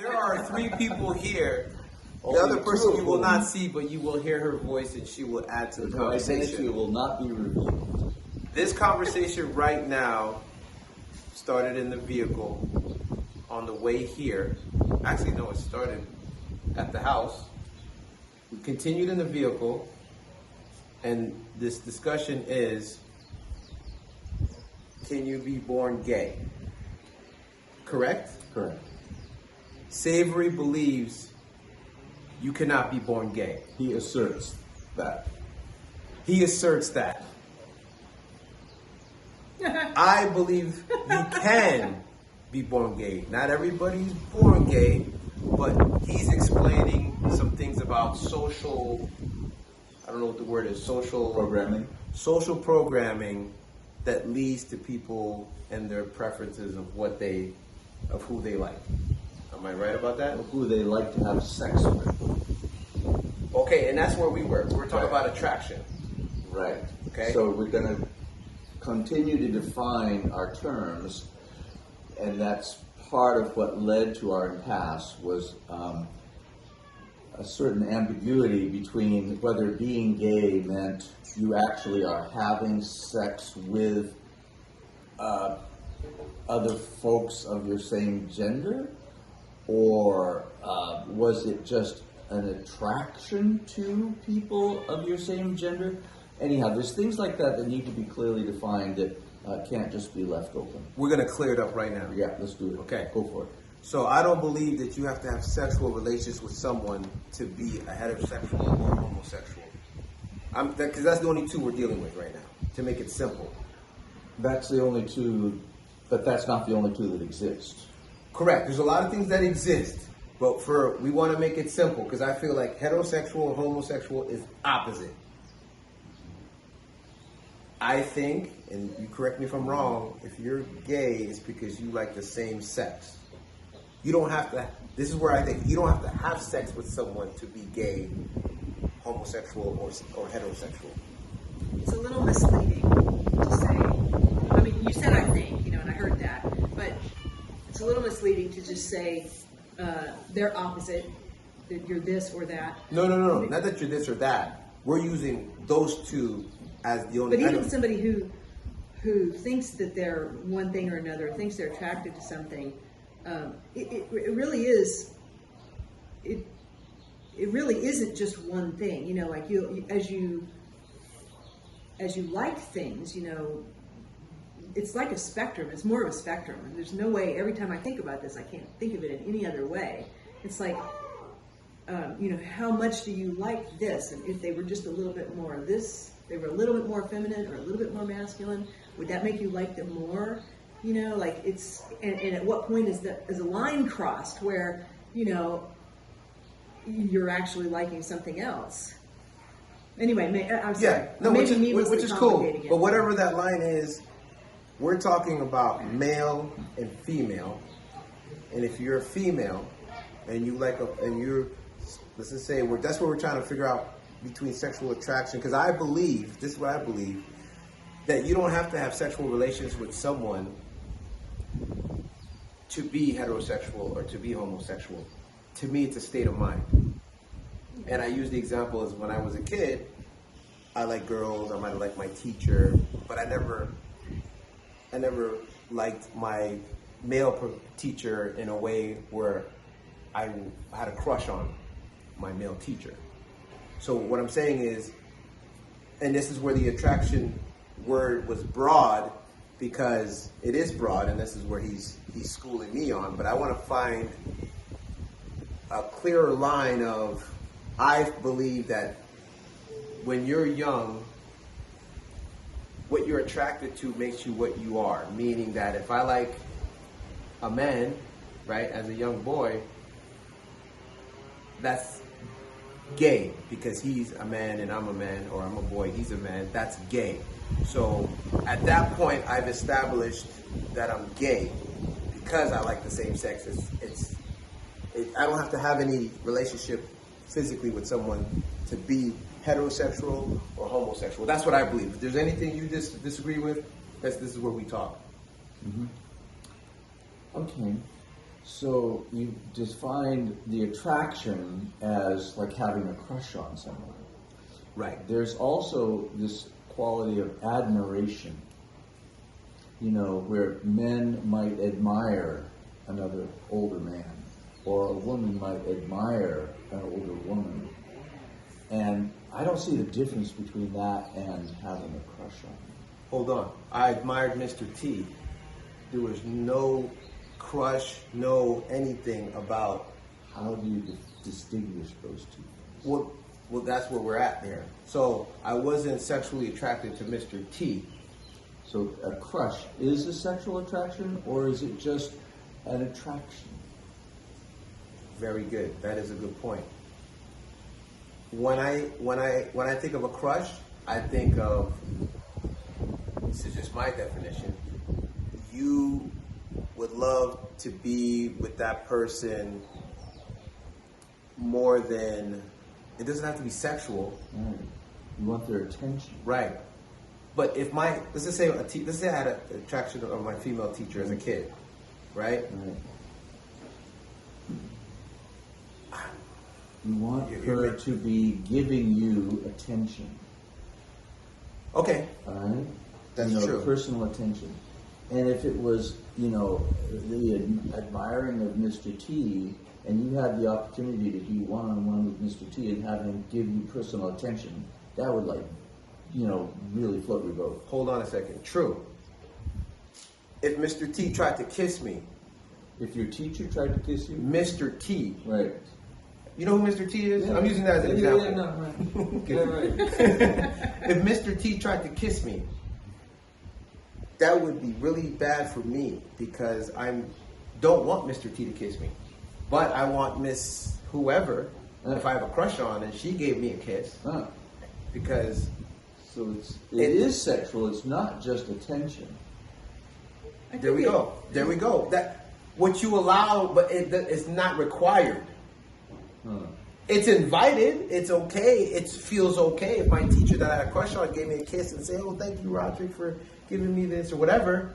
There are three people here. The Only other person two you will of not whom- see, but you will hear her voice and she will add to the Her identity conversation. will not be revealed. This conversation right now started in the vehicle on the way here. Actually, no, it started at the house. We continued in the vehicle, and this discussion is, can you be born gay? Correct? Correct. Savory believes you cannot be born gay. He asserts that. He asserts that. I believe you can be born gay. Not everybody's born gay, but he's explaining some things about social, I don't know what the word is, social programming that leads to people and their preferences of who they like. Am I right about that? Who they like to have sex with. Okay, and that's where we were. We're talking about attraction. Right. Okay. So we're going to continue to define our terms, and that's part of what led to our impasse was a certain ambiguity between whether being gay meant you actually are having sex with other folks of your same gender, or was it just an attraction to people of your same gender? Anyhow, there's things like that that need to be clearly defined that can't just be left open. We're going to clear it up right now. Yeah, let's do it. Okay. Go for it. So I don't believe that you have to have sexual relations with someone to be a heterosexual or homosexual. Because that's the only two we're dealing with right now, to make it simple. That's the only two, but that's not the only two that exist. Correct. There's a lot of things that exist, but we want to make it simple because I feel like heterosexual and homosexual is opposite. I think, and you correct me if I'm wrong, if you're gay, it's because you like the same sex. You don't have to, this is where I think, you don't have to have sex with someone to be gay, homosexual, or heterosexual. It's a little misleading to say. I mean, you said I think, and I heard that, but it's a little misleading to just say they're opposite, that you're this or that. No. Not that you're this or that. We're using those two as the only. But even somebody who thinks that they're one thing or another, thinks they're attracted to something, it really is. It really isn't just one thing. Like as you like things, it's like a spectrum. It's more of a spectrum. And there's no way, every time I think about this, I can't think of it in any other way. It's like, how much do you like this? And if they were just a little bit more of this, they were a little bit more feminine or a little bit more masculine, would that make you like them more? Like it's, and at what point is a line crossed where, you're actually liking something else? Anyway, I'm sorry. Yeah, no, which is cool. It. But whatever that line is, we're talking about male and female. And if you're a female and you like let's just say that's what we're trying to figure out between sexual attraction. Because I believe, this is what I believe, that you don't have to have sexual relations with someone to be heterosexual or to be homosexual. To me, it's a state of mind. And I use the example as when I was a kid, I like girls, I might have liked my teacher, but I never liked my male teacher in a way where I had a crush on my male teacher. So what I'm saying is, and this is where the attraction word was broad, because it is broad, and this is where he's schooling me on, but I want to find a clearer line of, I believe that when you're young, what you're attracted to makes you what you are. Meaning that if I like a man, right, as a young boy, that's gay because he's a man and I'm a man, or I'm a boy, he's a man, that's gay. So at that point, I've established that I'm gay because I like the same sex. I don't have to have any relationship physically with someone to be heterosexual or homosexual. That's what I believe. If there's anything you disagree with, this is where we talk. Mm-hmm. Okay. So you defined the attraction as like having a crush on someone. Right. There's also this quality of admiration, where men might admire another older man, or a woman might admire an older woman. And I don't see the difference between that and having a crush on him. Hold on. I admired Mr. T. There was no crush, no anything about. How do you distinguish those two things? Well, that's where we're at there. So I wasn't sexually attracted to Mr. T. So a crush is a sexual attraction, or is it just an attraction? Very good. That is a good point. When I think of a crush, I think of, this is just my definition, you would love to be with that person more than, it doesn't have to be sexual. Right. You want their attention. Right. But if let's just say I had an attraction of my female teacher as a kid, right? Right. You want her to be giving you attention. Okay. All right? That's true. Personal attention. And if it was, the admiring of Mr. T, and you had the opportunity to be one-on-one with Mr. T and have him give you personal attention, that would, really float your boat. Hold on a second. True. If Mr. T tried to kiss me. If your teacher tried to kiss you? Mr. T. Right. You know who Mr. T is? Yeah. I'm using that as an example. Yeah, no, right. Okay. Yeah, right. If Mr. T tried to kiss me, that would be really bad for me because I don't want Mr. T to kiss me. But I want Miss whoever, if I have a crush on, and she gave me a kiss. Because... So it is sexual, it's not just attention. There we go. There we go. That what you allow, but it's not required. It's invited. It's okay. It feels okay if my teacher that I had a crush on gave me a kiss and say, "Oh, thank you, Roderick, for giving me this," or whatever.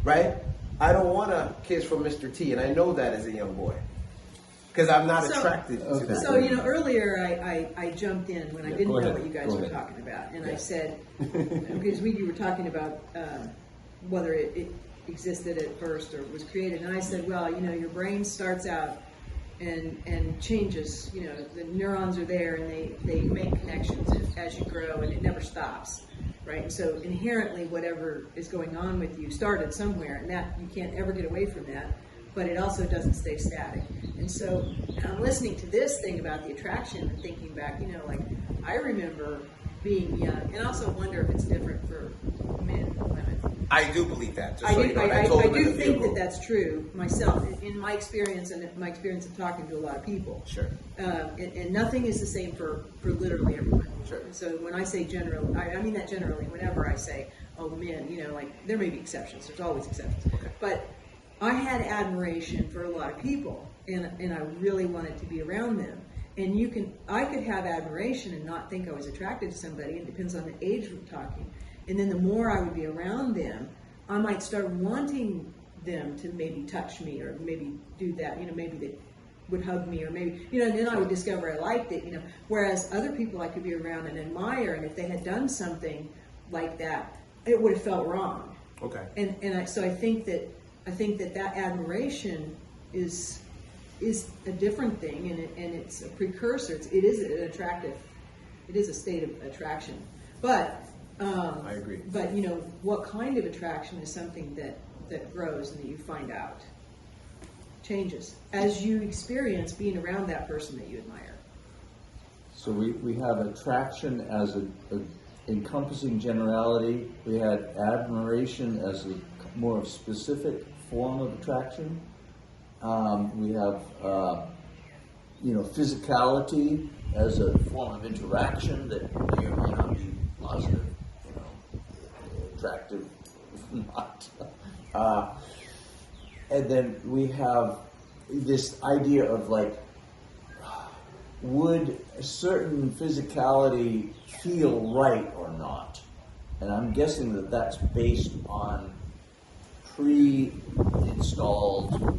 Right? I don't want a kiss from Mr. T, and I know that as a young boy because I'm not attracted to that. So earlier I jumped in when I didn't know what you guys were talking about, and I said because you were talking about whether it existed at first or was created, and I said, well, your brain starts out and changes. The neurons are there and they make connections as you grow, and it never stops, right? And so inherently, whatever is going on with you started somewhere, and that you can't ever get away from that. But it also doesn't stay static. And so I'm listening to this thing about the attraction and thinking back, I remember being young, and also wonder if it's different for men and women. I do believe that. I do think that that's true myself, in my experience and my experience of talking to a lot of people. Sure. And nothing is the same for literally everyone. Sure. So when I say general, I mean that generally. Whenever I say, oh, men, there may be exceptions. There's always exceptions. Okay. But I had admiration for a lot of people, and I really wanted to be around them. And I could have admiration and not think I was attracted to somebody. It depends on the age we're talking. And then the more I would be around them, I might start wanting them to maybe touch me or maybe do that. Maybe they would hug me or maybe, and then I would discover I liked it. Whereas other people I could be around and admire, and if they had done something like that, it would have felt wrong. Okay. So I think that admiration is a different thing, and it's a precursor. It is a state of attraction. But I agree. But what kind of attraction is something that grows and that you find out changes as you experience being around that person that you admire. So we have attraction as a encompassing generality. We had admiration as a more specific form of attraction. We have, physicality as a form of interaction that may or may not be positive, attractive, not. And then we have this idea of would a certain physicality feel right or not? And I'm guessing that that's based on pre-installed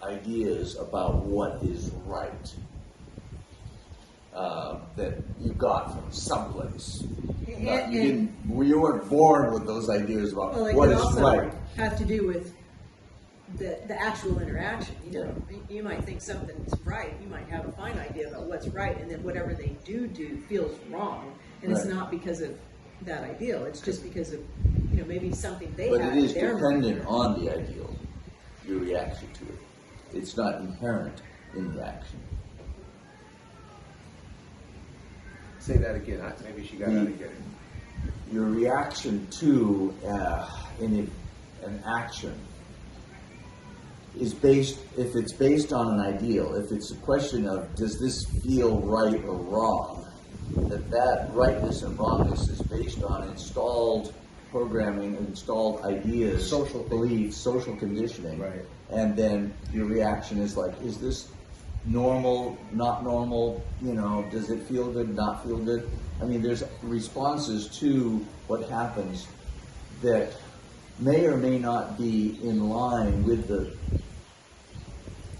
ideas about what is right that you got from someplace. You weren't born with those ideas about Well, it what could is also right. have to do with the actual interaction. You know, you might think something's right. You might have a fine idea about what's right, and then whatever they do feels wrong, and it's Right. not because of that ideal. It's just because of maybe something they But have it is in their mind. dependent on the ideal, your reaction to it. It's not inherent in the action. Say that again. Maybe she got out again. Your reaction to an action is based, if it's based on an ideal, if it's a question of does this feel right or wrong, that rightness and wrongness is based on installed programming, installed ideas, Social beliefs, social conditioning. Right. And then your reaction is like, is this normal, not normal, does it feel good, not feel good? I mean, there's responses to what happens that may or may not be in line with the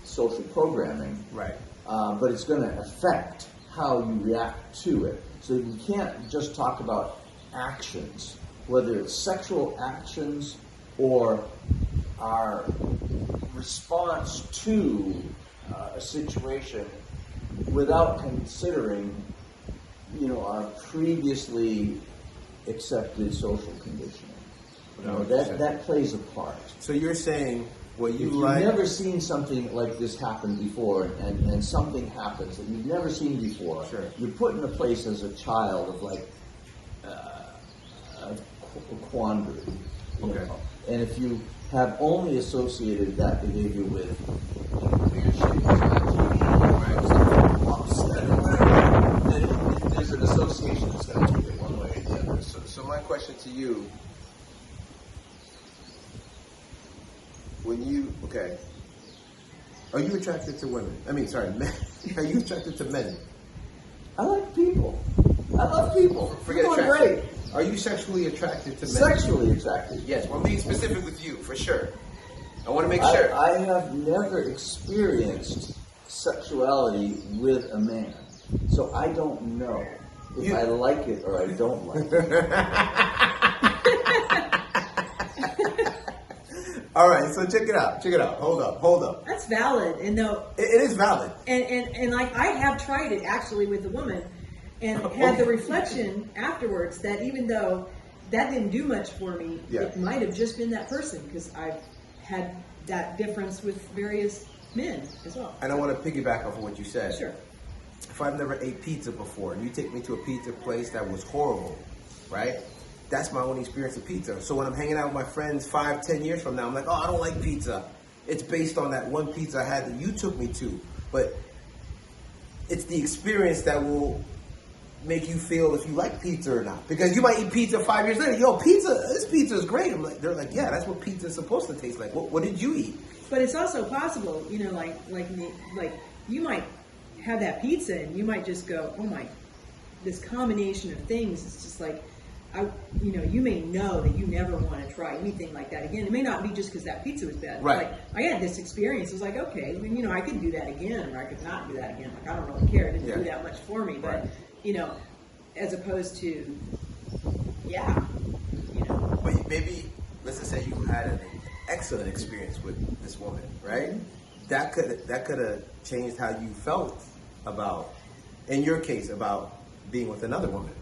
social programming. Right. But it's going to affect how you react to it. So you can't just talk about actions, whether it's sexual actions or our response to a situation without considering, our previously accepted social conditioning. That plays a part. So you're saying what you If you've like. never seen something like this happen before, and something happens that you've never seen before, Sure. you're put in a place as a child of like a quandary. you Okay. know. And if you have only associated that behavior with beer shapes, then there's an association that's going to take it one way or the other. So my question to you, are you attracted to women? I mean, sorry, men. Are you attracted to men? I like people. I love people. Forget People are attraction. great. Are you sexually attracted to men? Sexually attracted. Yes, well, I'm being specific with you, for sure. I want to make I, sure. I have never experienced sexuality with a man, so I don't know if I like it or I don't like it. All right, so check it out. Hold up. That's valid, and though It is valid. and like I have tried it actually with a woman, and had the reflection afterwards that even though that didn't do much for me, Yeah. it might have just been that person because I've had that difference with various men as well. And I want to piggyback off of what you said. Sure. If I've never ate pizza before, and you take me to a pizza place that was horrible, right? That's my only experience of pizza. So when I'm hanging out with my friends 5-10 years from now, I'm like, oh, I don't like pizza. It's based on that one pizza I had that you took me to. But it's the experience that will make you feel if you like pizza or not. Because you might eat pizza 5 years later. Yo, this pizza is great. They're like, yeah, that's what pizza is supposed to taste like. What did you eat? But it's also possible, like you might have that pizza and you might just go, oh my, this combination of things. It's just like, you may know that you never want to try anything like that again. It may not be just because that pizza was bad. Right. Like I had this experience. It was like, okay, I mean, I could do that again, or I could not do that again. Like I don't really care. It didn't do that much for me. But Right. As opposed to, But maybe, let's just say you had an excellent experience with this woman, right? That could have changed how you felt about, in your case, about being with another woman,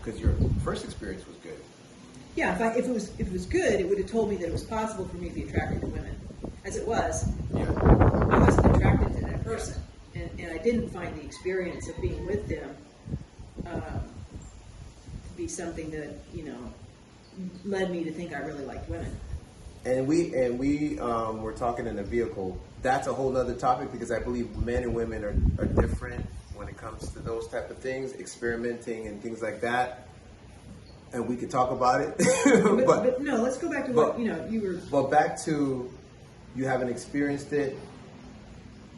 because your first experience was good. yeah. If it was good, it would have told me that it was possible for me to be attracted to women. As it was, Yeah. I wasn't attracted to that person, and I didn't find the experience of being with them to be something that led me to think I really liked women. And we were talking in the vehicle. That's a whole other topic because I believe men and women are different when it comes to those type of things, experimenting and things like that. And we could talk about it. But no, let's go back to what you were. But back to you haven't experienced it.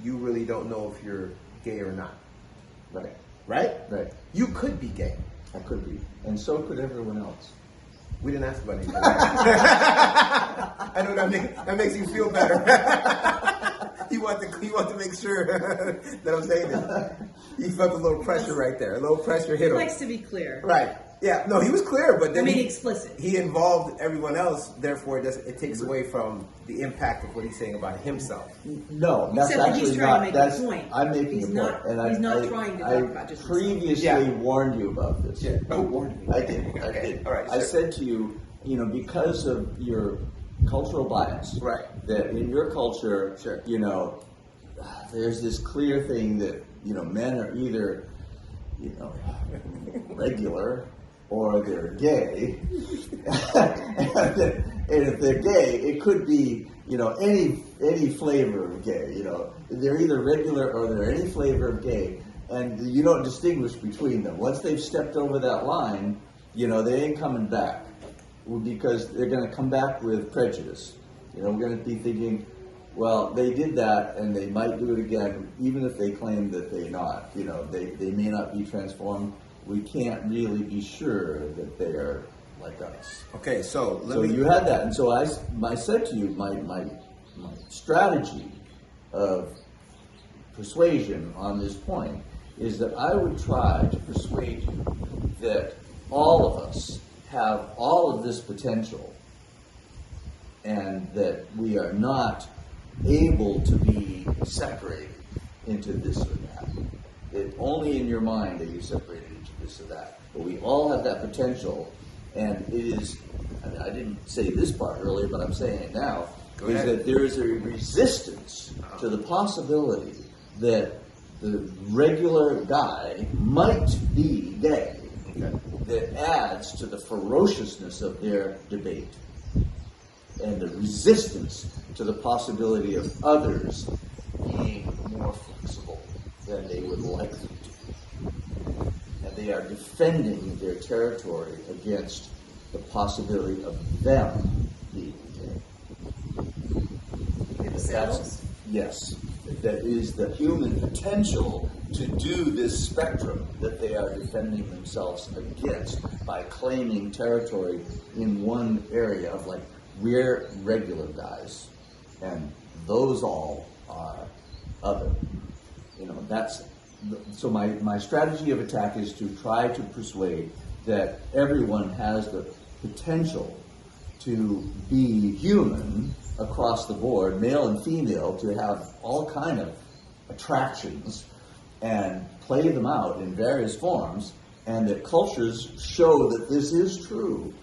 You really don't know if you're gay or not. Right. Right? Right. You could be gay. I could be. And so could everyone else. We didn't ask about anything. I know that makes you feel better. He wanted to make sure that I'm saying this. He felt a little pressure right there. A little pressure hit He him. likes to be clear. Right. Yeah. No, he was clear, but then Explicit. he involved everyone else. Therefore, it takes away from the impact of what he's saying about himself. No, that's Except that he's actually trying not. to make a point. I'm making He's a not- point, and he's not trying to talk I about just himself. previously Yeah. warned you about this. Yeah. Oh, warned me. I did. I Okay. did. All right, I sure. said to you, because of your cultural bias, Right. that in your culture, Sure. there's this clear thing that men are either regular or they're gay, and if they're gay, it could be any flavor of gay. They're either regular or they're any flavor of gay, and you don't distinguish between them. Once they've stepped over that line, they ain't coming back, because they're going to come back with prejudice. We're going to be thinking, well, they did that, and they might do it again, even if they claim that they're not. They may not be transformed. We can't really be sure that they are like us. Okay, so You had that, and so I said to you, my strategy of persuasion on this point is that I would try to persuade you that all of us have all of this potential, and that we are not able to be separated into this or that. Only in your mind are you separated into this or that. But we all have that potential, and it is, I didn't say this part earlier, but I'm saying it now, is that there is a resistance to the possibility that the regular guy might be gay, that adds to the ferociousness of their debate, and the resistance to the possibility of others being more flexible than they would like them to. And they are defending their territory against the possibility of them being gay. Themselves? Yes. That is the human potential to do this spectrum that they are defending themselves against by claiming territory in one area of, like, we're regular guys, and those all are other. So my strategy of attack is to try to persuade that everyone has the potential to be human across the board, male and female, to have all kind of attractions and play them out in various forms, and that cultures show that this is true,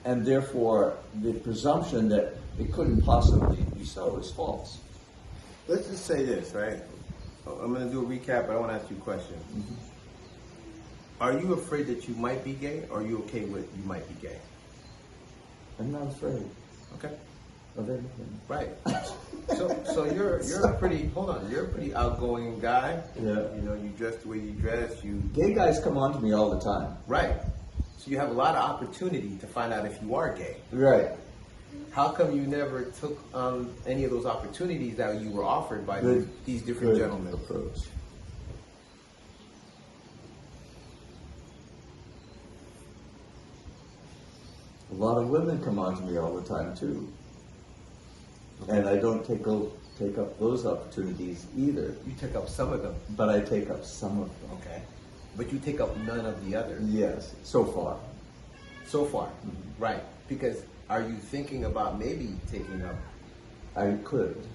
and therefore the presumption that it couldn't possibly be so is false. let's just say this, right? I'm going to do a recap, but I want to ask you a question. Mm-hmm. Are you afraid that you might be gay, or are you okay with you might be gay? I'm not afraid Okay. of anything. Right. So you're a pretty you're a pretty outgoing guy. Yeah. You dress the way you dress. Gay guys come on to me all the time. Right. So you have a lot of opportunity to find out if you are gay. Right. How come you never took any of those opportunities that you were offered by these different Good gentlemen? approach. A lot of women come on to me all the time too, and I don't take up those opportunities either. You took up some of them. But I take up some of them. Okay. But you take up none of the others. Yes, so far. So far. Right. Because are you thinking about maybe taking up? I could.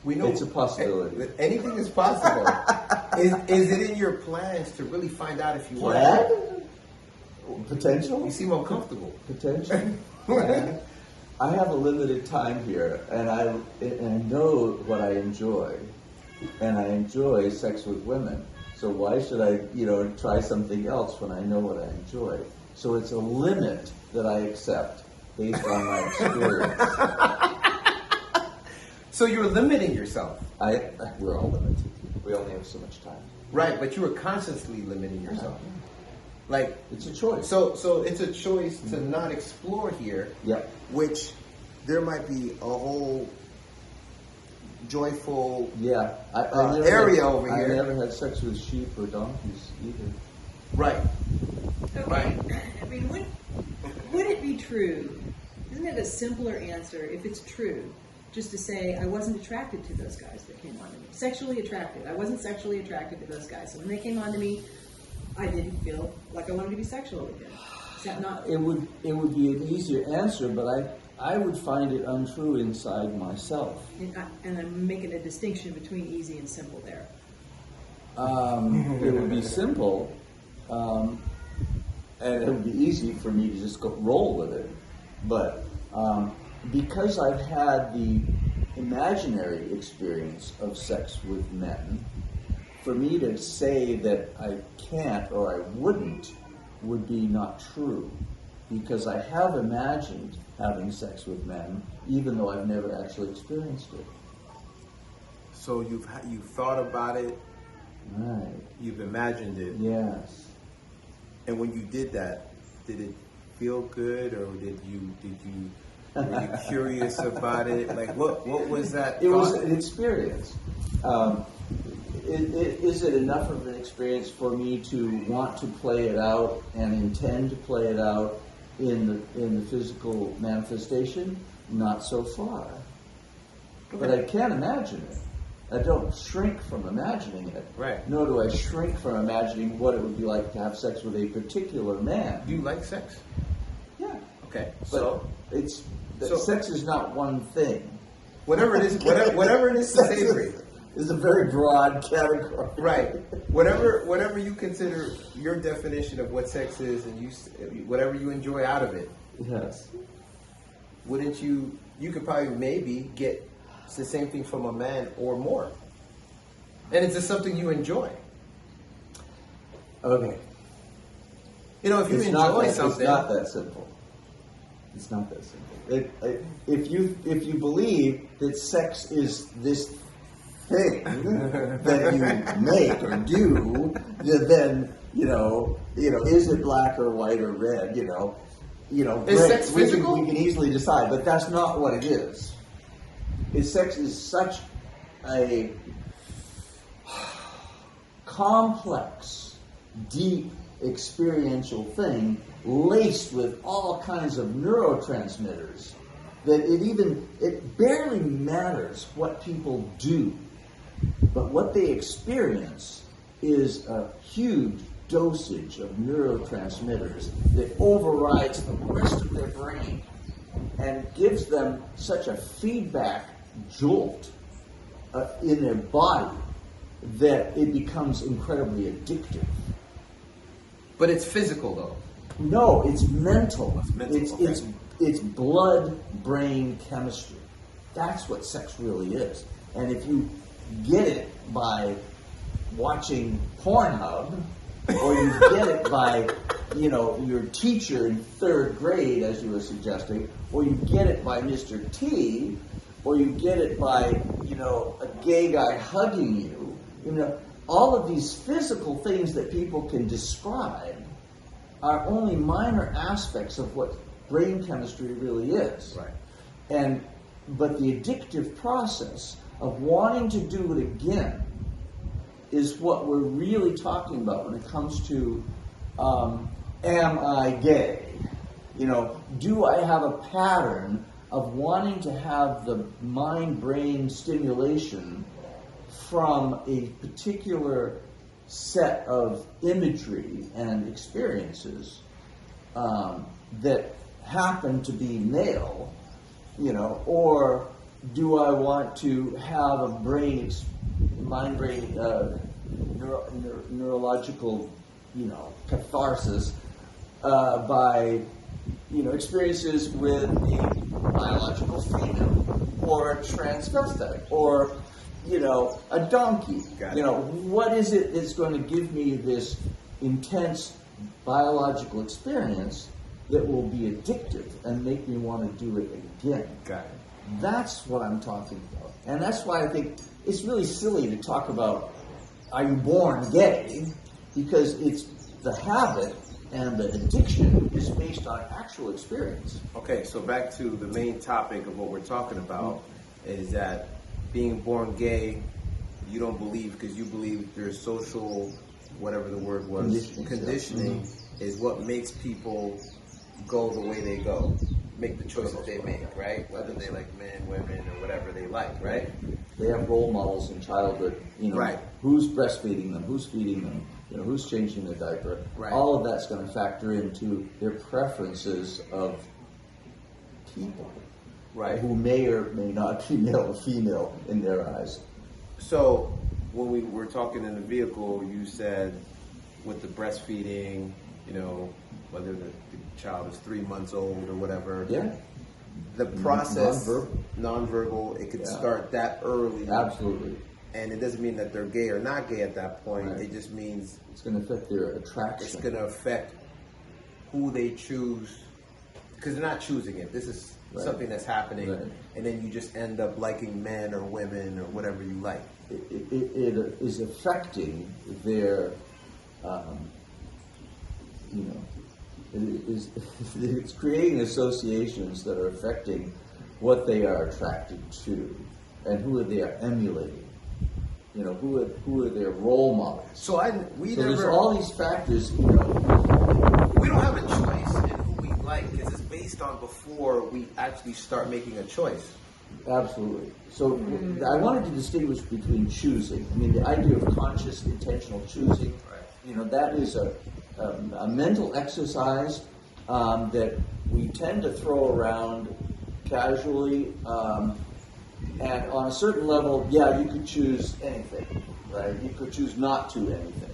We know It's a possibility. Anything is possible. Is it in your plans to really find out if you want? Plan? Potential? You seem uncomfortable. Potential? Plan? I have a limited time here, and I know what I enjoy, and I enjoy sex with women. So why should I, try something else when I know what I enjoy? So it's a limit that I accept based on my experience. So you're limiting yourself. We're all limited. We only have so much time. Right, but you were consciously limiting yourself. Like, it's a choice. So it's a choice to not explore here. Yep. Which there might be a whole joyful area over here. I never had sex with sheep or donkeys either. Right. Okay. Right. I mean, would it be true? Isn't it a simpler answer, if it's true, just to say I wasn't attracted to those guys that came on to me. Sexually attracted. I wasn't sexually attracted to those guys. So when they came on to me, I didn't feel like I wanted to be sexual with them. Is that not? It would be an easier answer, but I would find it untrue inside myself. And I'm making a distinction between easy and simple there. It would be simple, and it would be easy for me to just roll with it. But because I've had the imaginary experience of sex with men, for me to say that I can't or I wouldn't would be not true. Because I have imagined having sex with men, even though I've never actually experienced it. So you've thought about it, Right. you've imagined it, Yes. and when you did that, did it feel good, or were you curious about it? Like, what was that? It was thought? an experience. Is it enough of an experience for me to want to play it out and intend to play it out in the physical manifestation? Not so far. But I can imagine it. I don't shrink from imagining it. Right. Nor do I shrink from imagining what it would be like to have sex with a particular man. Do you like sex? Yeah. Okay, But so- sex is not one thing. whatever it is, whatever it is to Savory. Is a very broad category. Right. Whatever you consider your definition of what sex is, and whatever you enjoy out of it, Yes. wouldn't you? You could probably maybe get the same thing from a man or more, and it's just something you enjoy. Okay. You know, if you It's enjoy something, it's not that simple. It's not that simple. If you believe that sex is this thing that you make or do, then is it black or white or red? Is great, sex physical? We can easily decide, but that's not what it is. Sex is such a complex, deep, experiential thing, laced with all kinds of neurotransmitters, that it barely matters what people do, but what they experience is a huge dosage of neurotransmitters that overrides the rest of their brain and gives them such a feedback jolt in their body that it becomes incredibly addictive. but it's physical though. No, it's mental. It's mental, okay. It's blood-brain chemistry. That's what sex really is. And if you get it by watching Pornhub, or you get it by, your teacher in third grade, as you were suggesting, or you get it by Mr. T, or you get it by, a gay guy hugging you, all of these physical things that people can describe are only minor aspects of what brain chemistry really is. Right. But the addictive process of wanting to do it again is what we're really talking about when it comes to am I gay? Do I have a pattern of wanting to have the mind-brain stimulation from a particular set of imagery and experiences that happen to be male, or do I want to have a mind-brain neurological, catharsis by, experiences with a biological female or a transvestite or, a donkey. Got it. What is it that's going to give me this intense biological experience that will be addictive and make me want to do it again? Got it. That's what I'm talking about. And that's why I think it's really silly to talk about, are you born gay? Because it's the habit and the addiction is based on actual experience. Okay, so back to the main topic of what we're talking about is that being born gay, you don't believe, because you believe there's social, whatever the word was, conditioning is what makes people go the way they go. make the choices they make, right? Whether they like men, women, or whatever they like, right? They have role models in childhood, Right. Who's breastfeeding them, who's feeding them, who's changing their diaper. Right. All of that's going to factor into their preferences of people, Right. who may or may not be male or female in their eyes. So when we were talking in the vehicle, you said with the breastfeeding, whether the child is 3 months old or whatever. Yeah. The process, Nonverbal. nonverbal, it could Yeah. start that early. Absolutely. And it doesn't mean that they're gay or not gay at that point. Right. It just means It's going to affect their attraction. it's going to affect who they choose, because they're not choosing it. This is Right. something that's happening, Right. and then you just end up liking men or women or whatever you like. It is affecting their, it's creating associations that are affecting what they are attracted to and who they are emulating. Who are their role models. So There's all these factors, we don't have a choice in who we like, because it's based on before we actually start making a choice. Absolutely. So I wanted to distinguish between choosing. I mean, the idea of conscious, intentional choosing, that is a mental exercise that we tend to throw around casually. And on a certain level, yeah, you could choose anything, right? You could choose not to anything.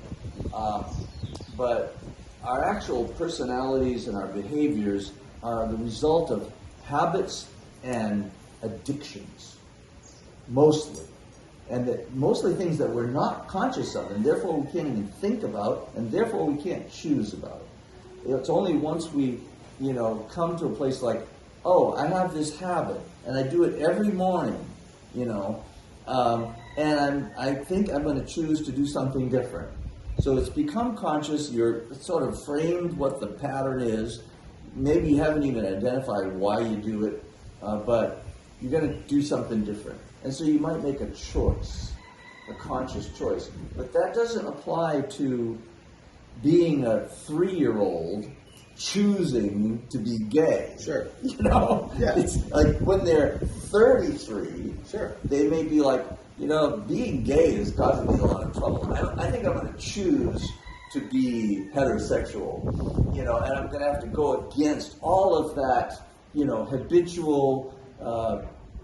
But our actual personalities and our behaviors are the result of habits and addictions, mostly. And that mostly things that we're not conscious of, and therefore we can't even think about, and therefore we can't choose about. It's only once we, come to a place like, oh, I have this habit, and I do it every morning, and I think I'm going to choose to do something different. So it's become conscious, you're sort of framed what the pattern is. Maybe you haven't even identified why you do it, but you're going to do something different. And so you might make a choice, a conscious choice. But that doesn't apply to being a 3-year-old choosing to be gay. Sure. Yeah. It's like when they're 33, Sure. they may be like, being gay is causing me a lot of trouble. I think I'm going to choose to be heterosexual, and I'm going to have to go against all of that, habitual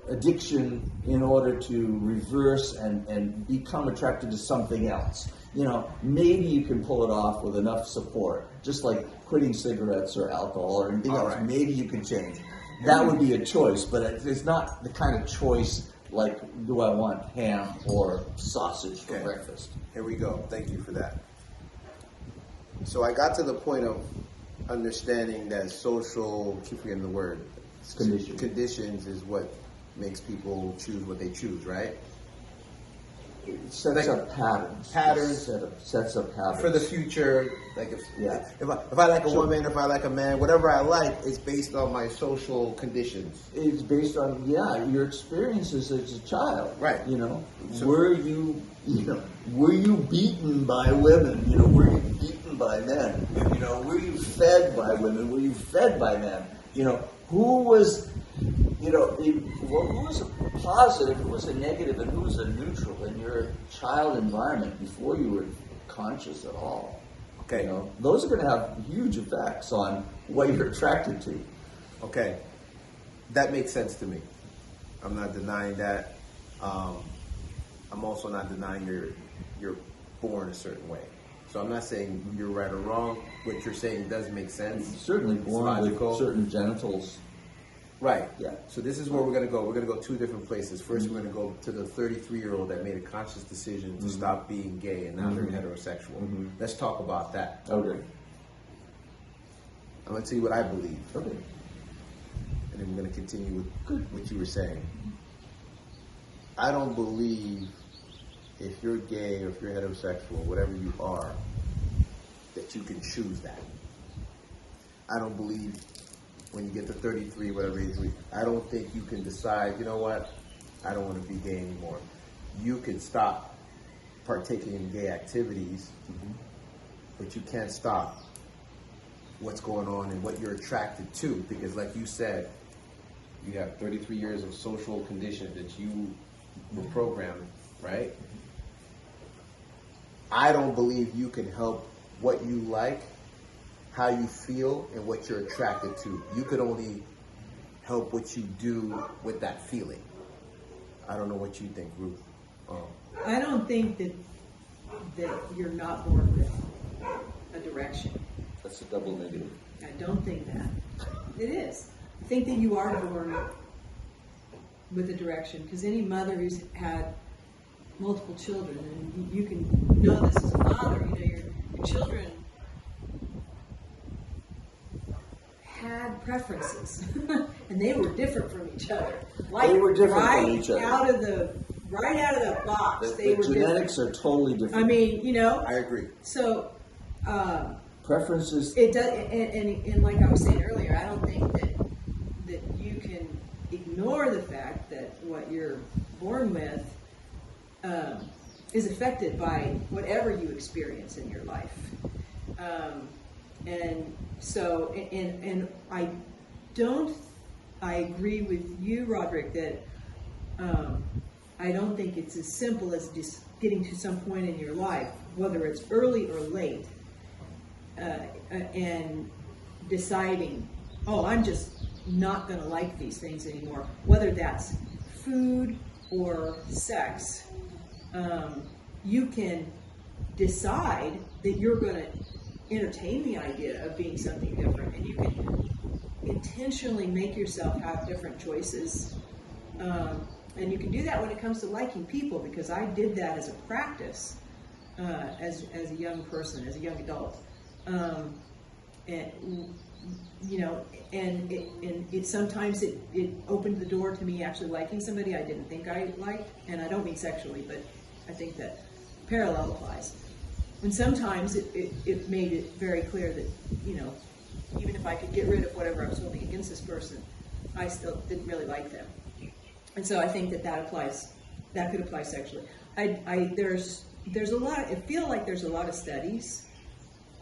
addiction in order to reverse and become attracted to something else. Maybe you can pull it off with enough support, just like quitting cigarettes or alcohol or anything else. Right. Maybe you can change. That would be a choice, but it's not the kind of choice like, do I want ham or sausage for breakfast? Here we go. Thank you for that. So I got to the point of understanding that social, keep forgetting the word, conditions is what makes people choose what they choose, right? It sets up patterns. Sets up habits. For the future, like if I like a woman, if I like a man, whatever I like, it's based on my social conditions. It's based on your experiences as a child. Right. So, were you beaten by women? Were you beaten by men? Were you fed by women? Were you fed by men? Who was who was a positive, who was a negative, and who was a neutral in your child environment before you were conscious at all? Okay. Those are going to have huge effects on what you're attracted to. Okay. That makes sense to me. I'm not denying that. I'm also not denying you're born a certain way. So I'm not saying you're right or wrong. What you're saying does make sense. Certainly born with certain genitals. Right. Yeah. So this is where we're going to go. We're going to go 2 different places. First, we're going to go to the 33-year-old that made a conscious decision to stop being gay and now they're heterosexual. Let's talk about that. Okay. I'm going to tell you what I believe. Okay. And then we're going to continue with what you were saying. I don't believe if you're gay or if you're heterosexual, whatever you are, that you can choose that. I don't believe when you get to 33, whatever age, I don't think you can decide, you know what, I don't want to be gay anymore. You can stop partaking in gay activities, but you can't stop what's going on and what you're attracted to. Because like you said, you have 33 years of social conditions that you were programmed, right? I don't believe you can help what you like, how you feel, and what you're attracted to. You could only help what you do with that feeling. I don't know what you think, Ruth. I don't think that you're not born with a direction. That's a double negative. I don't think that. It is. I think that you are born with a direction, because any mother who's had multiple children, and you can know this as a father, your children had preferences, and they were different from each other. Like, They were different right from each other. Right out of the box, The genetics different. are totally different. I mean, I agree. So, Preferences. it does, and like I was saying earlier, I don't think that you can ignore the fact that what you're born with is affected by whatever you experience in your life. And so, and I agree with you, Roderick, that I don't think it's as simple as just getting to some point in your life, whether it's early or late, and deciding, oh, I'm just not going to like these things anymore, whether that's food or sex. You can decide that you're going to entertain the idea of being something different, and you can intentionally make yourself have different choices. And you can do that when it comes to liking people, because I did that as a practice as a young person, as a young adult. And it sometimes it opened the door to me actually liking somebody I didn't think I liked, and I don't mean sexually, but I think that parallel applies. And sometimes it made it very clear that, even if I could get rid of whatever I was holding against this person, I still didn't really like them. And so I think that applies. That could apply sexually. There's a lot. I feel like there's a lot of studies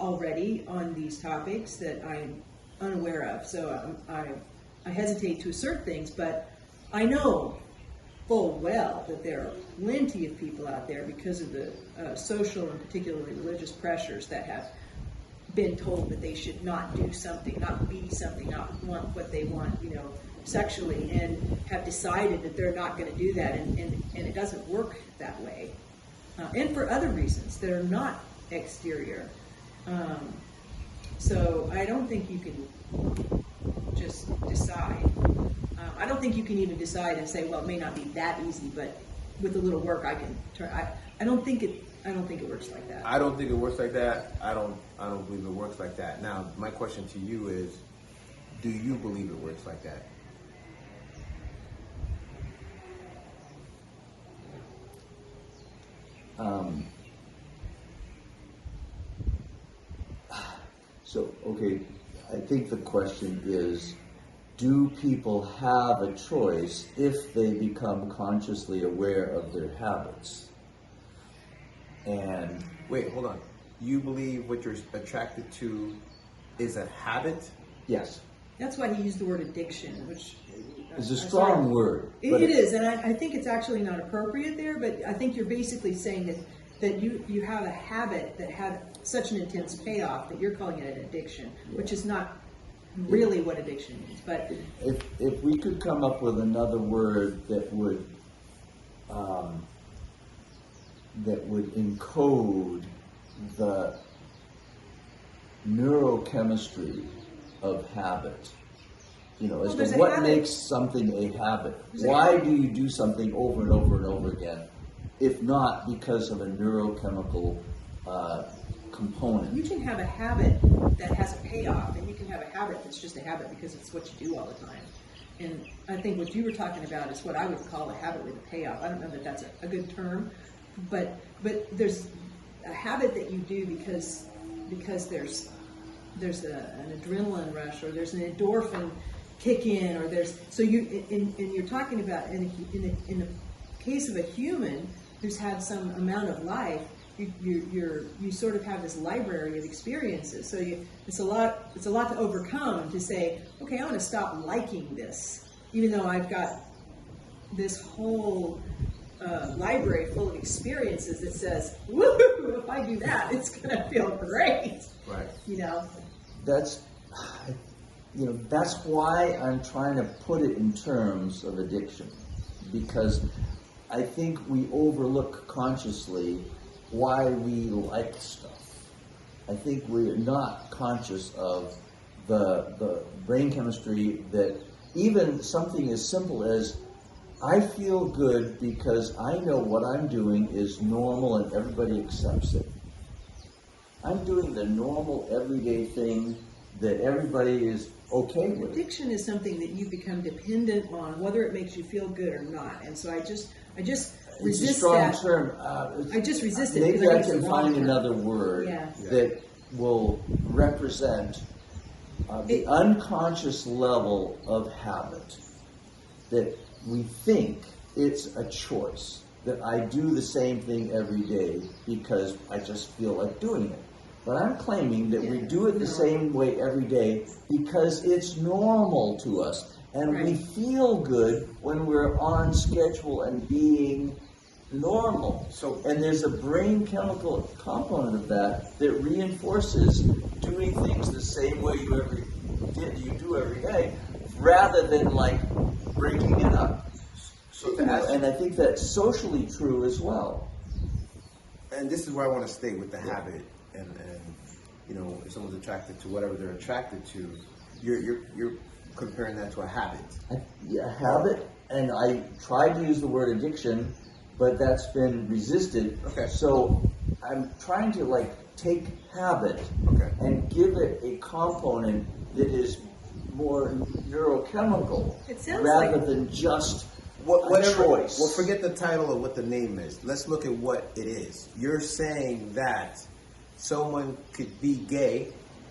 already on these topics that I'm unaware of. So I hesitate to assert things, but I know full well that there are plenty of people out there, because of the social and particularly religious pressures, that have been told that they should not do something, not be something, not want what they want, sexually, and have decided that they're not going to do that, and it doesn't work that way. And for other reasons that are not exterior. So I don't think you can just decide. I don't think you can even decide and say, well, it may not be that easy, but with a little work, I can turn. I don't think it works like that. I don't think it works like that. I don't believe it works like that. Now, my question to you is, do you believe it works like that? Okay, I think the question is, do people have a choice if they become consciously aware of their habits? And wait, hold on. You believe what you're attracted to is a habit? Yes. That's why he used the word addiction, which is a strong word. It is, and I think it's actually not appropriate there, but I think you're basically saying that you have a habit that had such an intense payoff that you're calling it an addiction, which is not really what addiction means. But if we could come up with another word that would encode the neurochemistry of habit, as to what makes something a habit. Why do you do something over and over and over again, if not because of a neurochemical component? You can have a habit that has a payoff, and you can have a habit that's just a habit because it's what you do all the time. And I think what you were talking about is what I would call a habit with a payoff. I don't know that that's a good term, but there's a habit that you do because there's an adrenaline rush, or there's an endorphin kick in, or you're talking about in the case of a human who's had some amount of life, you sort of have this library of experiences. So it's a lot to overcome to say, okay, I want to stop liking this, even though I've got this whole library full of experiences that says, woo, if I do that, it's going to feel great. Right. You know? That's why I'm trying to put it in terms of addiction, because I think we overlook consciously why we like stuff. I think we're not conscious of the brain chemistry that even something as simple as I feel good because I know what I'm doing is normal and everybody accepts it. I'm doing the normal everyday thing that everybody is okay with. Addiction is something that you become dependent on, whether it makes you feel good or not. And so I just resist it's a strong that. term. I just resist it. Maybe because I it's can the wrong find term. another word Yeah. that will represent the unconscious level of habit, that we think it's a choice, that I do the same thing every day because I just feel like doing it. But I'm claiming that we do it the same way every day because it's normal to us. And we Right. feel good when we're on schedule and being normal. So- and there's a brain chemical component of that that reinforces doing things the same way you do every day, rather than like breaking it up. So to ask, And I think that's socially true as well. and this is where I want to stay with the habit, and if someone's attracted to whatever they're attracted to, you're comparing that to a habit. A habit, and I tried to use the word addiction, but that's been resisted. Okay. So I'm trying to take habit Okay. and give it a component that is more neurochemical It sounds rather like- than just Whatever. a choice. Well, forget the title of what the name is. Let's look at what it is. You're saying that someone could be gay,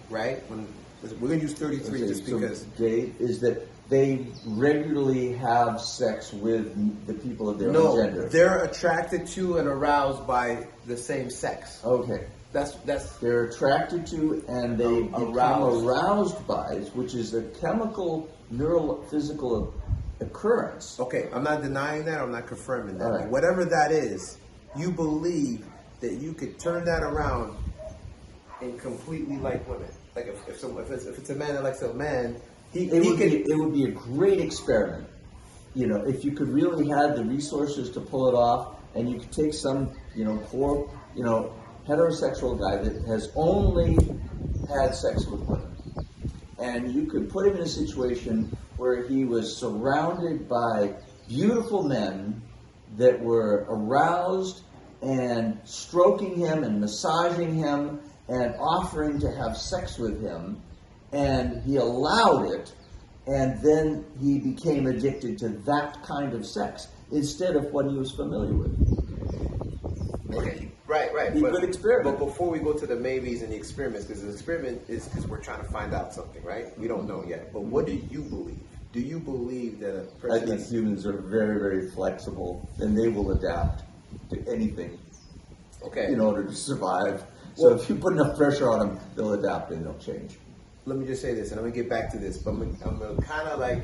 right? We're going to use 33 Okay, just so because. gay is that they regularly have sex with the people of their own No, gender. they're attracted to and aroused by the same sex. Okay. That's They're attracted to and they become aroused by, which is a chemical, neurophysical occurrence. okay. I'm not denying that. I'm not confirming that. All right. But whatever that is, you believe that you could turn that around and completely like women. Like if it's a man that likes a man, It would be a great experiment. If you could really have the resources to pull it off, and you could take some, poor, heterosexual guy that has only had sex with women, and you could put him in a situation where he was surrounded by beautiful men that were aroused and stroking him and massaging him and offering to have sex with him, and he allowed it, and then he became addicted to that kind of sex instead of what he was familiar with. Okay. Right. Be a good experiment. But before we go to the maybes and the experiments, because the experiment is because we're trying to find out something, right? We don't know yet. But what do you believe? Do you believe that a I person think humans are very, very flexible, and they will adapt to anything okay? in order to survive. So if you put enough pressure on them, they'll adapt and they'll change. Let me just say this, and I'm gonna get back to this, but I'm gonna kind of like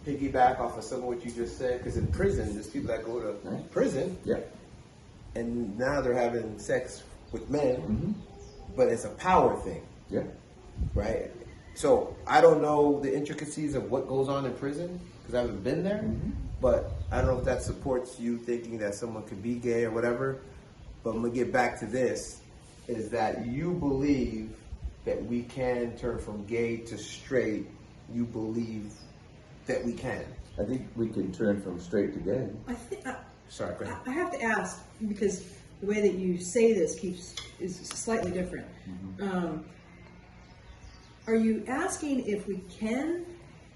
piggyback off of some of what you just said, because in prison, there's people that go to prison, Yeah. and now they're having sex with men, Mm-hmm. but it's a power thing, Yeah. right? So I don't know the intricacies of what goes on in prison because I haven't been there, but I don't know if that supports you thinking that someone could be gay or whatever. But I'm gonna get back to this: is that you believe that we can turn from gay to straight? You believe that we can? I think we can turn from straight to gay. I think Sorry, go ahead. I have to ask, because the way that you say this is slightly different. Are you asking if we can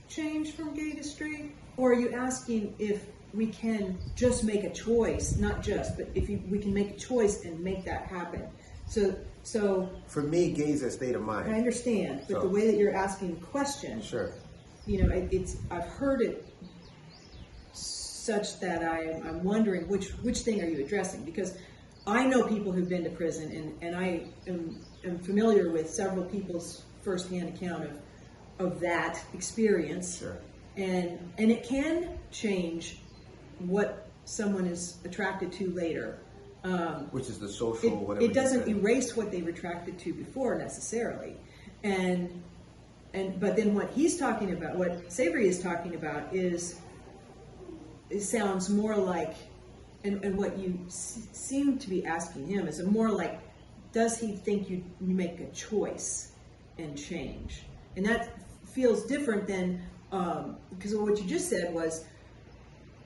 change from gay to straight, or are you asking if we can just make a choice, not just, but if we can make a choice and make that happen? So For me, gay is a state of I mind. understand, but the way that you're asking the question, Sure. I've heard it such that I'm wondering which thing are you addressing, because I know people who've been to prison, and I am familiar with several people's firsthand account of that experience. Sure. And it can change what someone is attracted to later. Which is the social, whatever. It doesn't you said. erase what they were attracted to before necessarily. But then what he's talking about, what Savory is talking about, it sounds more like, and what you seem to be asking him is more like, does he think you make a choice and change? And that feels different than, because what you just said was,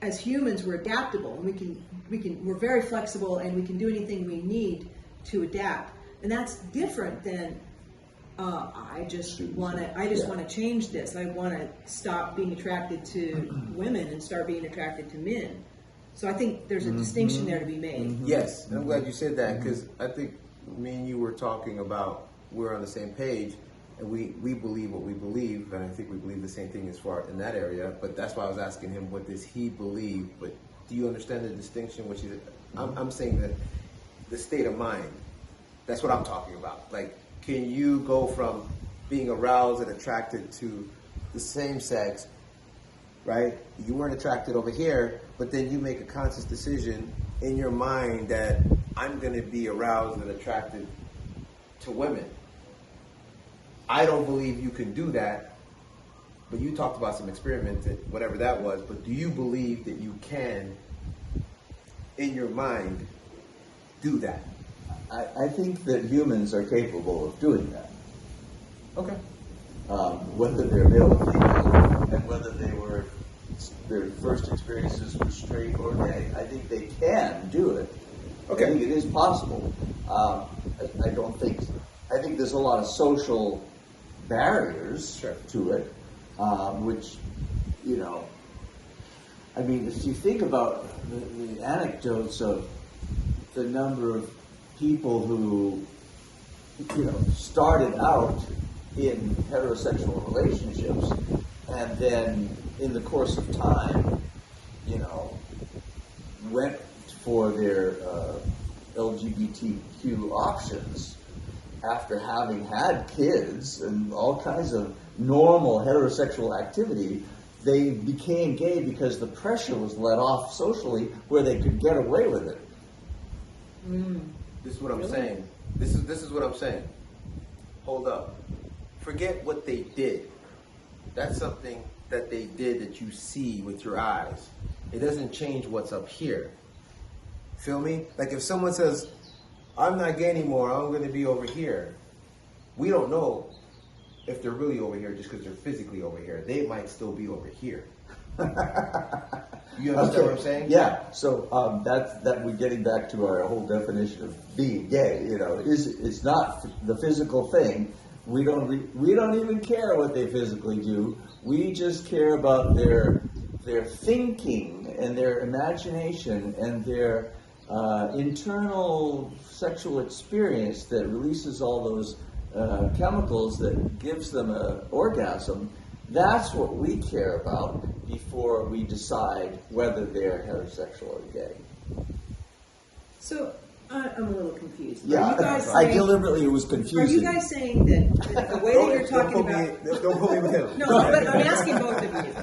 as humans, we're adaptable, and we're very flexible, and we can do anything we need to adapt. And that's different than, I just want to change this. I want to stop being attracted to women and start being attracted to men. So I think there's a distinction there to be made. Yes, and I'm glad you said that, because I think me and you were talking about, we're on the same page, and we believe what we believe, and I think we believe the same thing as far in that area. But that's why I was asking him, what does he believe? But do you understand the distinction? Which is, I'm saying that the state of mind. That's what I'm talking about. Like, can you go from being aroused and attracted to the same sex, right? You weren't attracted over here, but then you make a conscious decision in your mind that I'm going to be aroused and attracted to women. I don't believe you can do that, but you talked about some experiments, whatever that was, but do you believe that you can, in your mind, do that? I think that humans are capable of doing that. Okay. Whether they're male or female, and whether their first experiences were straight or gay, I think they can do it. Okay. I think it is possible. I think there's a lot of social barriers to it, which, I mean, if you think about the anecdotes of the number of people who, started out in heterosexual relationships and then in the course of time, went for their LGBTQ options after having had kids and all kinds of normal heterosexual activity, they became gay because the pressure was let off socially where they could get away with it. This is what I'm saying. This is what I'm saying. Hold up. Forget what they did. That's something that they did that you see with your eyes. It doesn't change what's up here. Feel me? Like if someone says, I'm not gay anymore, I'm going to be over here. We don't know if they're really over here just because they're physically over here. They might still be over here. You understand what I'm saying? Yeah. So that we're getting back to our whole definition of being gay. It's not the physical thing. We don't even care what they physically do. We just care about their thinking and their imagination and their internal sexual experience that releases all those chemicals that gives them an orgasm. That's what we care about before we decide whether they're heterosexual or gay. So I'm a little confused. Yeah, Are you guys I saying, deliberately was confusing. Are you guys saying that the way that you're talking about... Don't put me with him. No, but I'm asking both of you.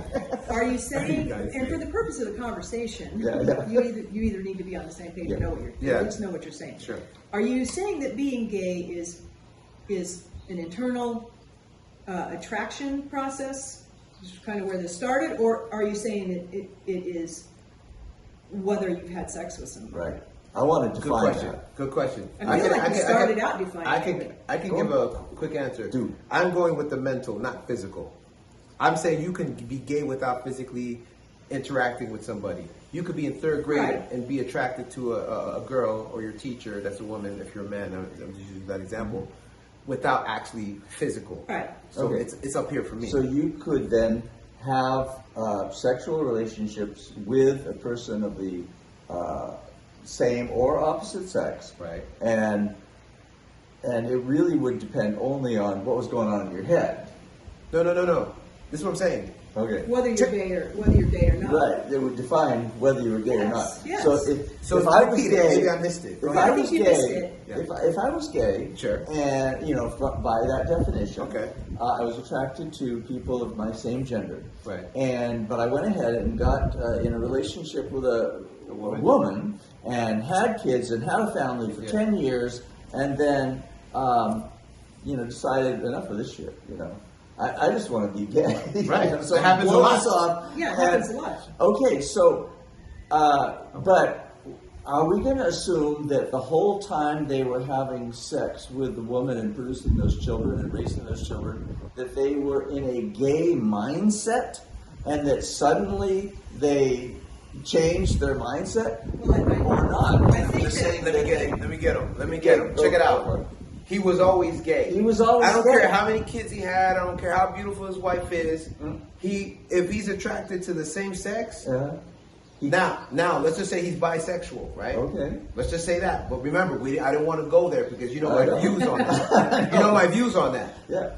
Are you saying, and for the purpose of the conversation, you either need to be on the same page or know what you're, at least know what you're saying. Sure. Are you saying that being gay is an internal attraction process, which is kind of where this started, or are you saying that it is whether you've had sex with somebody? Right. I wanted to find that. Good question. I feel like you started out defining I can give a quick answer. Dude. I'm going with the mental, not physical. I'm saying you can be gay without physically interacting with somebody. You could be in third grade and be attracted to a girl or your teacher, that's a woman, if you're a man, I'm just using that example, without actually physical. Right. So it's up here for me. So you could then have sexual relationships with a person of the same or opposite sex. Right. And it really would depend only on what was going on in your head. No. This is what I'm saying. Okay. whether you're gay or not. Right, they would define whether you were gay or not. Yes. So if I was repeat it. gay, Maybe I missed it. if I was you missed gay, it. Yeah. if I was gay, Sure. and by that definition, Okay. I was attracted to people of my same gender, Right. but I went ahead and got in a relationship with a woman and had kids and had a family for 10 years, and then decided enough of this shit. I just want to be gay. Right. So It happens a blow lot. this off, Yeah, it and- happens a lot. Okay, so, but are we going to assume that the whole time they were having sex with the woman and producing those children and raising those children, that they were in a gay mindset, and that suddenly they changed their mindset, Well, or not? I think Just that- saying Let me get him. Let me get him. Go Check it for out. it. He was always gay. He was always I don't gay. care how many kids he had. I don't care how beautiful his wife is. If he's attracted to the same sex. Now, let's just say he's bisexual, right? Okay. Let's just say that. But remember, I didn't want to go there because you know I my know. views on that. You know my views on that. Yeah.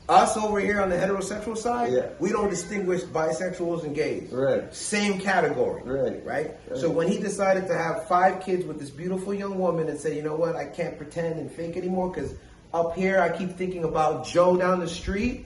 Us over here on the heterosexual side, Yeah. we don't distinguish bisexuals and gays. Right. Same category. Right? So when he decided to have 5 kids with this beautiful young woman and say, you know what, I can't pretend and fake anymore because up here I keep thinking about Joe down the street.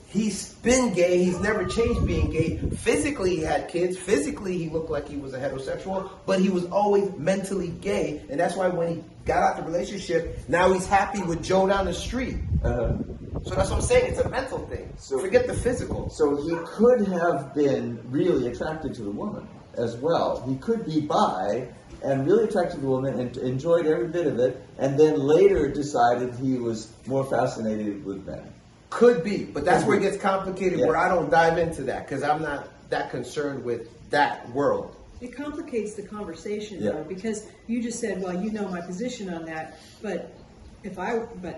He's been gay. He's never changed being gay. Physically, he had kids. Physically, he looked like he was a heterosexual, but he was always mentally gay. And that's why when he got out the relationship, now he's happy with Joe down the street. So that's what I'm saying. It's a mental thing. So- Forget the physical. So he could have been really attracted to the woman as well. He could be bi and really attracted to the woman and enjoyed every bit of it, and then later decided he was more fascinated with men. Could be, but that's where it gets complicated, Yeah. where I don't dive into that because I'm not that concerned with that world. It complicates the conversation, Yeah. though, because you just said, well, you know my position on that, but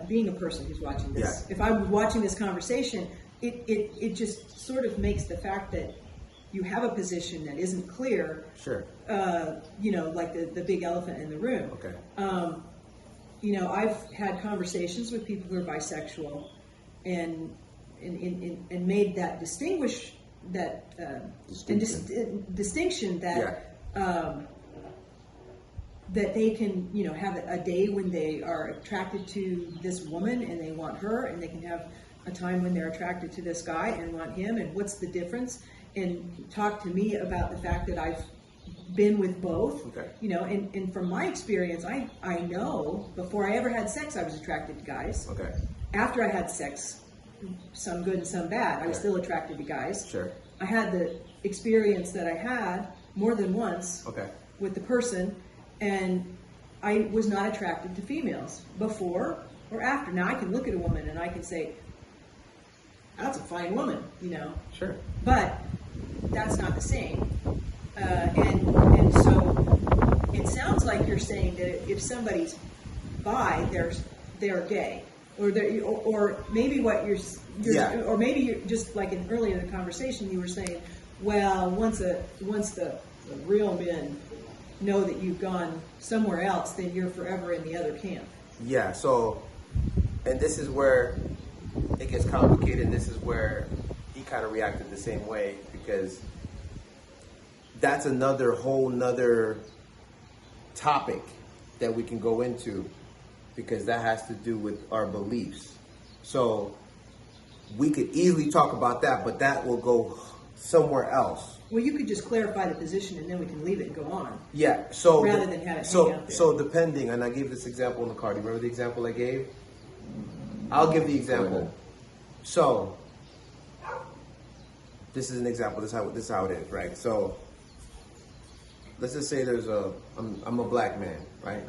being a person who's watching this, Yeah. if I'm watching this conversation, it just sort of makes the fact that you have a position that isn't clear, Sure. like the big elephant in the room. Okay. I've had conversations with people who are bisexual, and made that distinction that that they can have a day when they are attracted to this woman and they want her, and they can have a time when they're attracted to this guy and want him, and what's the difference, and talk to me about the fact that I've been with both. Okay. And from my experience, I know before I ever had sex I was attracted to guys. Okay. After I had sex, some good and some bad, I was Yeah. still attracted to guys. Sure. I had the experience that I had more than once Okay. with the person, and I was not attracted to females before or after. Now I can look at a woman and I can say, that's a fine woman, Sure. but that's not the same. And so it sounds like you're saying that if somebody's bi, they're gay, or maybe what you're Yeah. or maybe you're just like earlier in the conversation you were saying, well, once the real men know that you've gone somewhere else, then you're forever in the other camp. Yeah, so, and this is where it gets complicated. This is where he kind of reacted the same way, because that's another whole nother topic that we can go into, because that has to do with our beliefs. So we could easily talk about that, but that will go somewhere else. Well, you could just clarify the position and then we can leave it and go on. Yeah, so Rather than have it hang out there. So depending, and I gave this example in the car. Do you remember the example I gave? I'll give the Go example. ahead. So this is an example. This is how it is, right? So let's just say I'm a black man, right?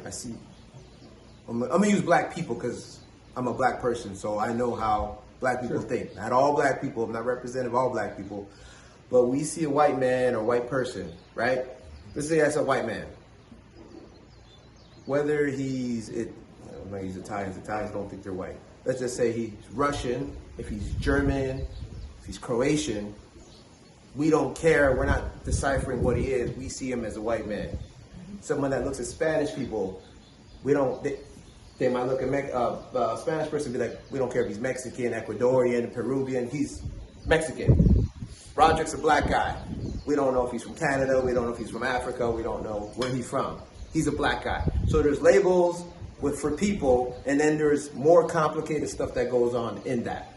I'm gonna use black people because I'm a black person, so I know how black people think. Not all black people. I'm not representative of all black people. But we see a white man or white person, right? Let's say that's a white man. Whether I'm not using Italians. Italians don't think they're white. Let's just say he's Russian. If he's German, if he's Croatian, we don't care. We're not deciphering what he is. We see him as a white man. Someone that looks at Spanish people, we don't. They might look at a Spanish person and be like, we don't care if he's Mexican, Ecuadorian, Peruvian. Mexican. Roderick's a black guy. We don't know if he's from Canada. We don't know if he's from Africa. We don't know where he's from. He's a black guy. So there's labels for people, and then there's more complicated stuff that goes on in that.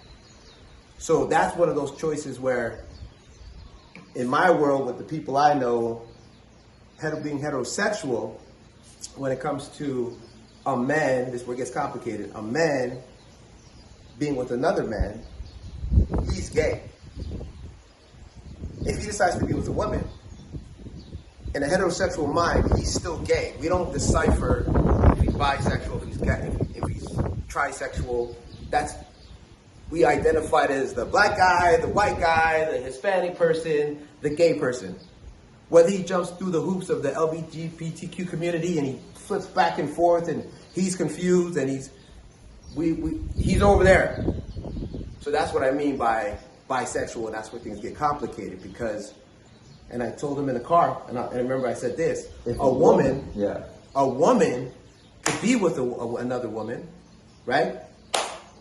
So that's one of those choices where, in my world, with the people I know, being heterosexual, when it comes to a man, this is where it gets complicated. A man being with another man, he's gay. If he decides to be with a woman, in a heterosexual mind, he's still gay. We don't decipher if he's bisexual, if he's gay, if he's trisexual. We identify it as the black guy, the white guy, the Hispanic person, the gay person. Whether he jumps through the hoops of the LGBTQ community and he flips back and forth and he's confused and he's over there. So that's what I mean by bisexual, and that's where things get complicated because, and I told him in the car, and I remember I said this, a woman could be with another woman, right?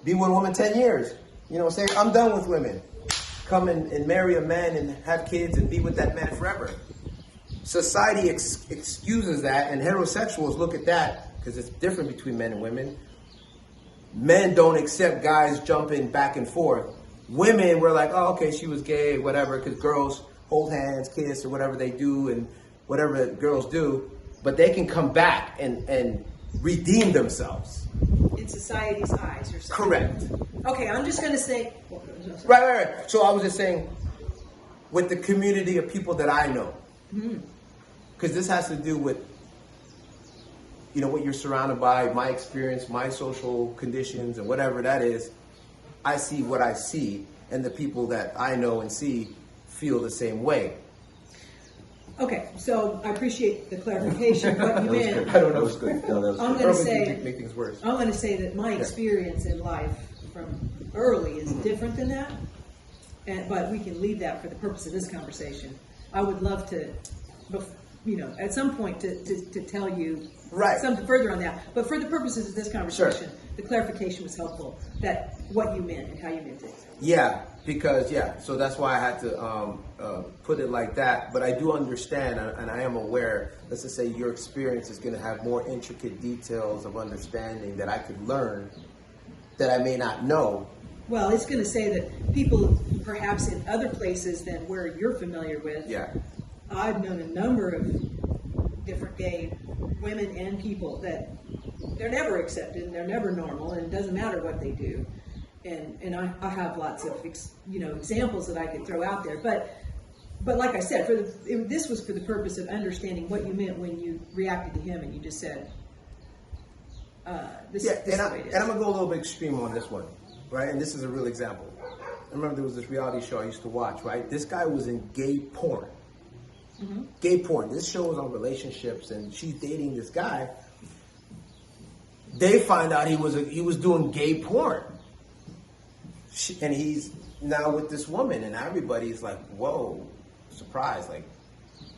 Be with a woman 10 years. You know what I'm saying? I'm done with women. Come and marry a man and have kids and be with that man forever. Society excuses that, and heterosexuals look at that because it's different between men and women. Men don't accept guys jumping back and forth. Women were like, oh, okay, she was gay, whatever, because girls hold hands, kiss, or whatever they do, and whatever girls do, but they can come back and redeem themselves. In society's eyes, you're saying? Correct. Okay, I'm just going to say... Right. So I was just saying, with the community of people that I know, because this has to do with, you know, what you're surrounded by, my experience, my social conditions, and whatever that is. I see what I see, and the people that I know and see feel the same way. Okay, so I appreciate the clarification. What you meant. I don't know. That was good. No, that was I'm good. going to say, make things worse. I'm going to say that my experience in life from early is different than that, but we can leave that for the purpose of this conversation. I would love to, you know, at some point to tell you something further on that. But for the purposes of this conversation, the clarification was helpful. That what you meant and how you meant it. Yeah, because so that's why I had to put it like that. But I do understand, and I am aware. Let's just say your experience is going to have more intricate details of understanding that I could learn that I may not know. Well, it's going to say that people, perhaps in other places than where you're familiar with. Yeah. I've known a number of different gay women and people that they're never accepted and they're never normal, and it doesn't matter what they do. And I have lots of examples that I could throw out there, but like I said, this was for the purpose of understanding what you meant when you reacted to him and you just said, "This is the way it is." And I'm gonna go a little bit extreme on this one, right? And this is a real example. I remember there was this reality show I used to watch, right? This guy was in gay porn. Mm-hmm. Gay porn. This show was on relationships, and she's dating this guy. They find out he was doing gay porn. And he's now with this woman, and everybody's like, whoa, surprise. Like,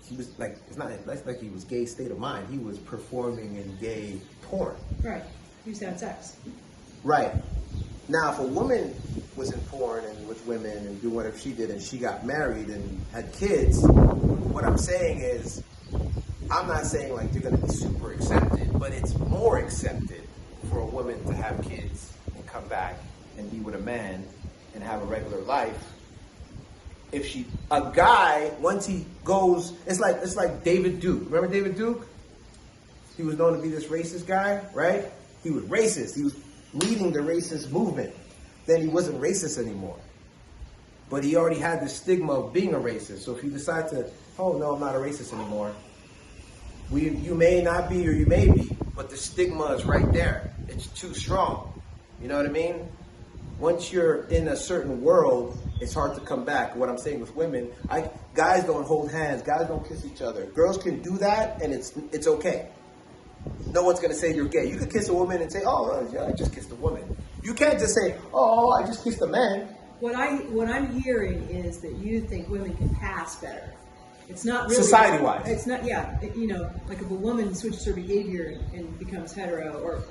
he was like, it's not like he was gay state of mind. He was performing in gay porn. Right. He was having sex. Right. Now, if a woman was in porn and with women and doing whatever she did and she got married and had kids, what I'm saying is, I'm not saying like they're going to be super accepted, but it's more accepted for a woman to have kids and come back and be with a man and have a regular life. A guy, once he goes, it's like David Duke. Remember David Duke? He was known to be this racist guy, right? He was racist. He was leading the racist movement. Then he wasn't racist anymore. But he already had the stigma of being a racist. So if you decide to, oh no, I'm not a racist anymore, you may not be or you may be, but the stigma is right there. It's too strong. You know what I mean? Once you're in a certain world, it's hard to come back. What I'm saying with women, guys don't hold hands, guys don't kiss each other. Girls can do that, and it's okay. No one's gonna say you're gay. You could kiss a woman and say, "Oh, yeah, I just kissed a woman." You can't just say, "Oh, I just kissed a man." What I'm hearing is that you think women can pass better. It's not really society-wise. It's not. Yeah, like if a woman switches her behavior and becomes hetero or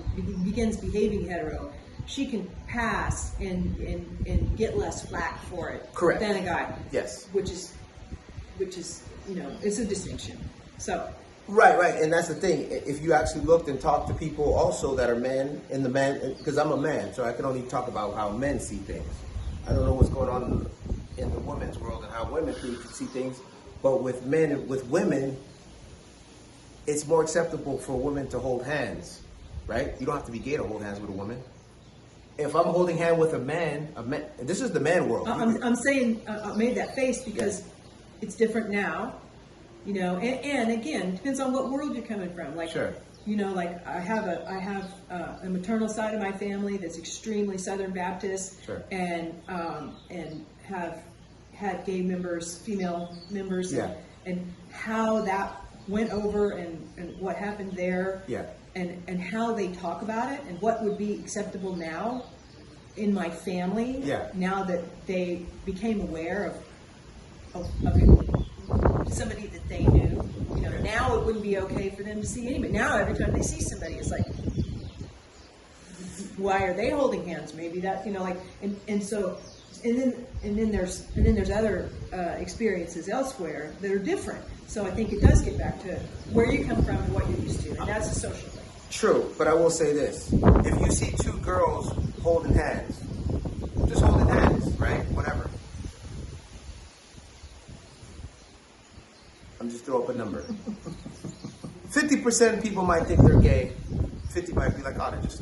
begins behaving hetero, she can pass and get less flack for it Correct. than a guy. Yes. Which is it's a distinction. So Right, and that's the thing. If you actually looked and talked to people also that are men, because I'm a man, so I can only talk about how men see things. I don't know what's going on in the women's world and how women see things, but with men and with women, it's more acceptable for a woman to hold hands, right? You don't have to be gay to hold hands with a woman. If I'm holding hand with a man, this is the man world. I'm saying I made that face because it's different now. And again, depends on what world you're coming from. Like, Sure. Like I have a maternal side of my family that's extremely Southern Baptist, Sure. and have had gay members, female members, Yeah. and how that went over and what happened there, Yeah. and how they talk about it and what would be acceptable now in my family. Yeah. Now that they became aware of somebody that they knew, now it wouldn't be okay for them to see anybody. Now every time they see somebody, it's like, why are they holding hands? Maybe that, and then there's other experiences elsewhere that are different. So I think it does get back to where you come from and what you're used to, and that's a social thing. True, but I will say this. If you see two girls holding hands, just holding hands, right? Whatever. I'm just throwing up a number. 50% of people might think they're gay. 50 might be like, oh, they're just,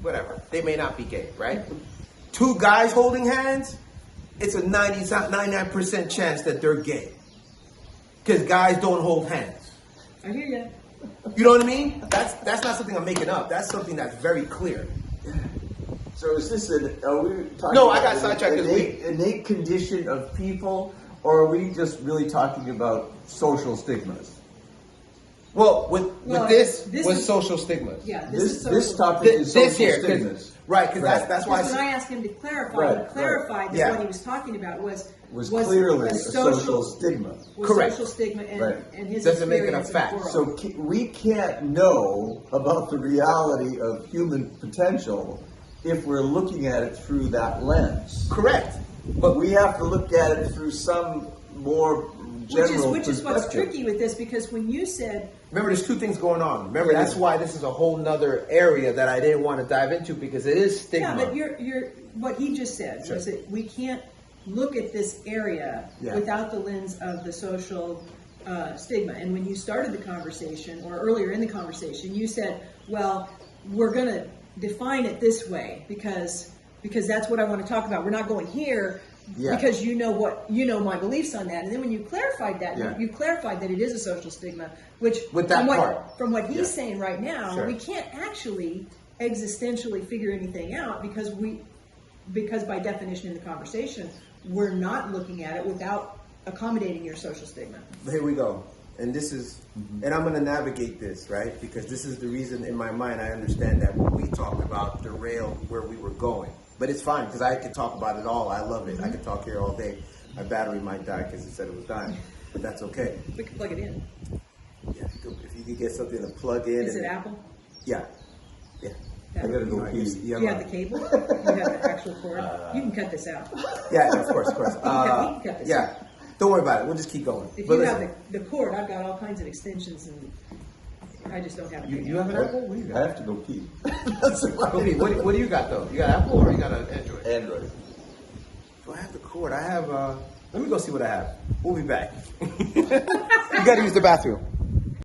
whatever. They may not be gay, right? Two guys holding hands, it's a 99% chance that they're gay. Because guys don't hold hands. I hear you. You know what I mean? That's not something I'm making up. That's something that's very clear. So is this are we talking No, I about got sidetracked this week. innate condition of people, or are we just really talking about social stigmas? Well, with this was is- social stigmas. Yeah, This topic is social This here, stigmas. right? Because that's why. Because when I asked him to clarify, Right, he clarified that Yeah. what he was talking about was clearly a social stigma. Was Correct. social stigma and, Right. and his Doesn't make it a experience in fact. the world. So we can't know about the reality of human potential if we're looking at it through that lens. Correct. But we have to look at it through some more general which is what's perspective. tricky with this, because when you said Remember, there's two things going on. Remember, that's why this is a whole nother area that I didn't want to dive into because it is stigma. yeah, but you're what he just said Sure. was that we can't look at this area Yeah. without the lens of the social stigma. And when you started the conversation, or earlier in the conversation, you said, "Well, we're going to define it this way because that's what I want to talk about. We're not going here." Yeah. Because my beliefs on that, and then when you clarified that, Yeah. you clarified that it is a social stigma, which With that from what he's Yeah. saying right now, Sure. we can't actually existentially figure anything out because by definition in the conversation, we're not looking at it without accommodating your social stigma. Here we go. And this is, and I'm going to navigate this, right? Because this is the reason in my mind I understand that what we talked about derailed where we were going. But it's fine because I could talk about it all. I love it. I could talk here all day. My battery might die because it said it was dying. But that's okay. We can plug it in. Yeah, if you could get something to plug in. Is it Apple? Yeah. Yeah. I gotta go pee. Do you have the cable? You have the actual cord? You can cut this out. Yeah, of course, of course. We can cut this out. Yeah. Don't worry about it. We'll just keep going. If But you listen, have the cord, I've got all kinds of extensions, and I just don't have a cable. you have an Apple? What do you I got? have to go pee. That's why. Okay, what do you got though? You got Apple or you got an Android? Android. Do I have the cord? I have, let me go see what I have. We'll be back. You gotta use the bathroom.